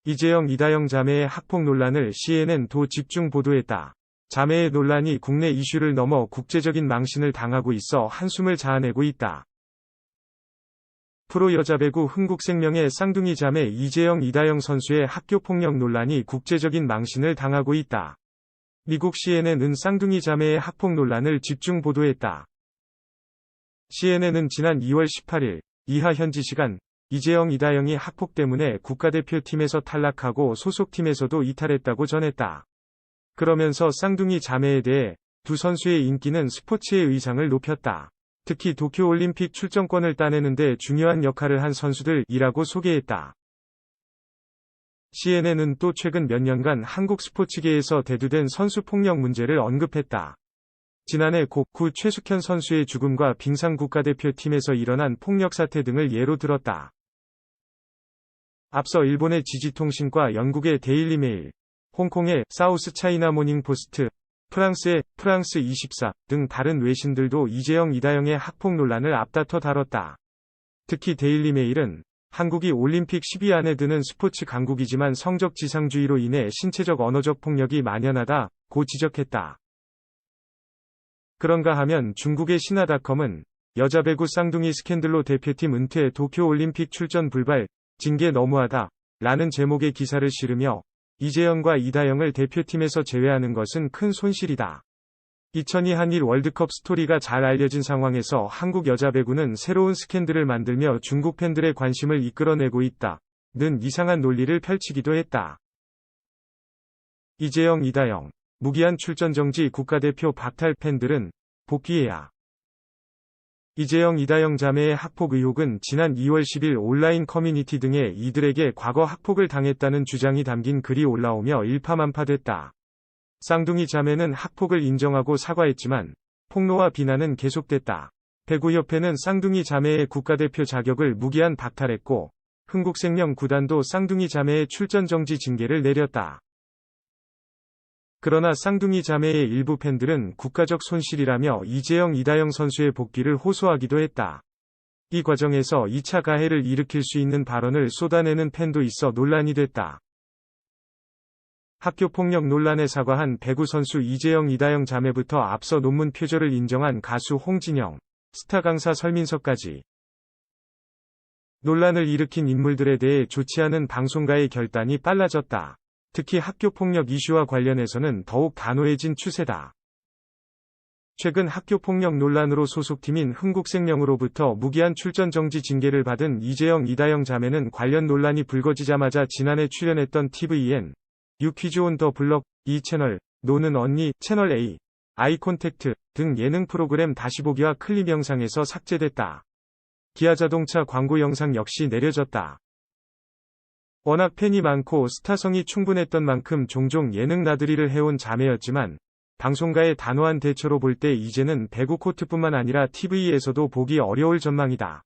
이재영 이다영 자매의 학폭 논란을 CNN 도 집중 보도했다. 자매의 논란이 국내 이슈를 넘어 국제적인 망신을 당하고 있어 한숨을 자아내고 있다. 프로 여자배구 흥국생명의 쌍둥이 자매 이재영 이다영 선수의 학교폭력 논란이 국제적인 망신을 당하고 있다. 미국 CNN은 쌍둥이 자매의 학폭 논란을 집중 보도했다. CNN은 지난 2월 18일 이하 현지 시간 이재영 이다영이 학폭 때문에 국가대표팀에서 탈락하고 소속팀에서도 이탈했다고 전했다. 그러면서 쌍둥이 자매에 대해 두 선수의 인기는 스포츠의 위상을 높였다. 특히 도쿄올림픽 출전권을 따내는 데 중요한 역할을 한 선수들이라고 소개했다. CNN은 또 최근 몇 년간 한국 스포츠계에서 대두된 선수 폭력 문제를 언급했다. 지난해 고 최숙현 선수의 죽음과 빙상 국가대표팀에서 일어난 폭력 사태 등을 예로 들었다. 앞서 일본의 지지통신과 영국의 데일리메일, 홍콩의 사우스 차이나 모닝포스트, 프랑스의 프랑스 24 등 다른 외신들도 이재영 이다영의 학폭 논란을 앞다퉈 다뤘다. 특히 데일리메일은 한국이 올림픽 10위 안에 드는 스포츠 강국이지만 성적 지상주의로 인해 신체적 언어적 폭력이 만연하다고 지적했다. 그런가 하면 중국의 신화닷컴은 여자 배구 쌍둥이 스캔들로 대표팀 은퇴 도쿄올림픽 출전 불발, 징계 너무하다 라는 제목의 기사를 실으며 이재영과 이다영을 대표팀에서 제외하는 것은 큰 손실이다. 2002 한일 월드컵 스토리가 잘 알려진 상황에서 한국 여자 배구는 새로운 스캔들을 만들며 중국 팬들의 관심을 이끌어내고 있다는 이상한 논리를 펼치기도 했다. 이재영 이다영, 무기한 출전 정지 국가대표 박탈 팬들은 복귀해야. 이재영 이다영 자매의 학폭 의혹은 지난 2월 10일 온라인 커뮤니티 등에 이들에게 과거 학폭을 당했다는 주장이 담긴 글이 올라오며 일파만파됐다. 쌍둥이 자매는 학폭을 인정하고 사과했지만 폭로와 비난은 계속됐다. 배구협회는 쌍둥이 자매의 국가대표 자격을 무기한 박탈했고 흥국생명 구단도 쌍둥이 자매의 출전 정지 징계를 내렸다. 그러나 쌍둥이 자매의 일부 팬들은 국가적 손실이라며 이재영 이다영 선수의 복귀를 호소하기도 했다. 이 과정에서 2차 가해를 일으킬 수 있는 발언을 쏟아내는 팬도 있어 논란이 됐다. 학교폭력 논란에 사과한 배구 선수 이재영 이다영 자매부터 앞서 논문 표절을 인정한 가수 홍진영, 스타 강사 설민석까지 논란을 일으킨 인물들에 대해 좋지 않은 방송가의 결단이 빨라졌다. 특히 학교폭력 이슈와 관련해서는 더욱 단호해진 추세다. 최근 학교폭력 논란으로 소속팀인 흥국생명으로부터 무기한 출전 정지 징계를 받은 이재영 이다영 자매는 관련 논란이 불거지자마자 지난해 출연했던 tvN, 퀴즈 온 더 블럭, 채널, 노는 언니, 채널 A, 아이콘택트 등 예능 프로그램 다시 보기와 클립 영상에서 삭제됐다. 기아자동차 광고 영상 역시 내려졌다. 워낙 팬이 많고 스타성이 충분했던 만큼 종종 예능 나들이를 해온 자매였지만 방송가의 단호한 대처로 볼 때 이제는 배구 코트뿐만 아니라 TV에서도 보기 어려울 전망이다.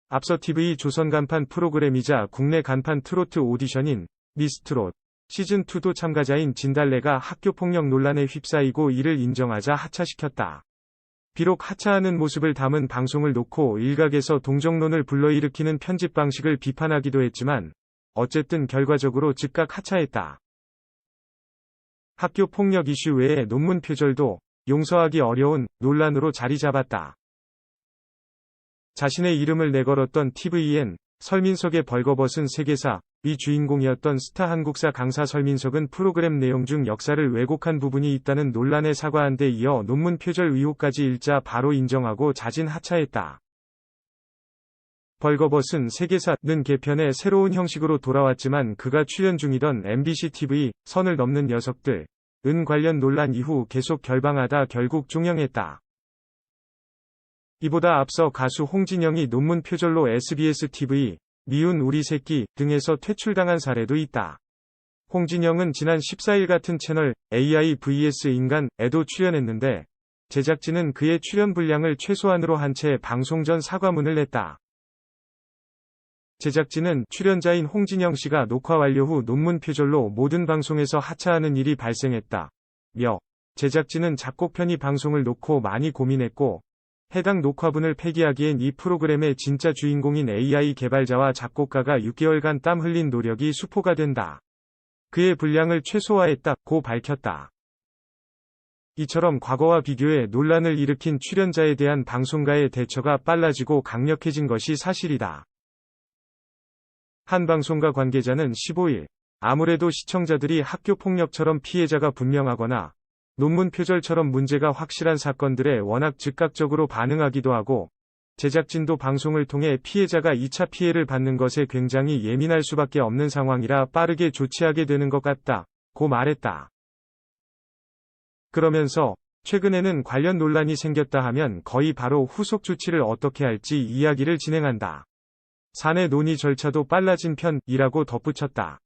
앞서 TV 조선 간판 프로그램이자 국내 간판 트로트 오디션인 미스트롯 시즌2도 참가자인 진달래가 학교폭력 논란에 휩싸이고 이를 인정하자 하차시켰다. 비록 하차하는 모습을 담은 방송을 놓고 일각에서 동정론을 불러일으키는 편집 방식을 비판하기도 했지만 어쨌든 결과적으로 즉각 하차했다. 학교 폭력 이슈 외에 논문 표절도 용서하기 어려운 논란으로 자리 잡았다. 자신의 이름을 내걸었던 tvN, 설민석의 벌거벗은 세계사, 이 주인공이었던 스타 한국사 강사 설민석은 프로그램 내용 중 역사를 왜곡한 부분이 있다는 논란에 사과한 데 이어 논문 표절 의혹까지 일자 바로 인정하고 자진 하차했다. 벌거벗은 세계사는 개편의 새로운 형식으로 돌아왔지만 그가 출연 중이던 MBC TV, 선을 넘는 녀석들, 은 관련 논란 이후 계속 결방하다 결국 종영했다. 이보다 앞서 가수 홍진영이 논문 표절로 SBS TV, 미운 우리 새끼 등에서 퇴출당한 사례도 있다. 홍진영은 지난 14일 같은 채널 AI vs 인간에도 출연했는데 제작진은 그의 출연 분량을 최소한으로 한 채 방송 전 사과문을 냈다. 제작진은 출연자인 홍진영 씨가 녹화 완료 후 논문 표절로 모든 방송에서 하차하는 일이 발생했다. 며 제작진은 작곡 편의 방송을 놓고 많이 고민했고 해당 녹화분을 폐기하기엔 이 프로그램의 진짜 주인공인 AI 개발자와 작곡가가 6개월간 땀 흘린 노력이 수포가 된다. 그의 분량을 최소화했다고 밝혔다. 이처럼 과거와 비교해 논란을 일으킨 출연자에 대한 방송가의 대처가 빨라지고 강력해진 것이 사실이다. 한 방송가 관계자는 15일, 아무래도 시청자들이 학교폭력처럼 피해자가 분명하거나 논문 표절처럼 문제가 확실한 사건들에 워낙 즉각적으로 반응하기도 하고, 제작진도 방송을 통해 피해자가 2차 피해를 받는 것에 굉장히 예민할 수밖에 없는 상황이라 빠르게 조치하게 되는 것 같다고 말했다. 그러면서 최근에는 관련 논란이 생겼다 하면 거의 바로 후속 조치를 어떻게 할지 이야기를 진행한다. 사내 논의 절차도 빨라진 편이라고 덧붙였다.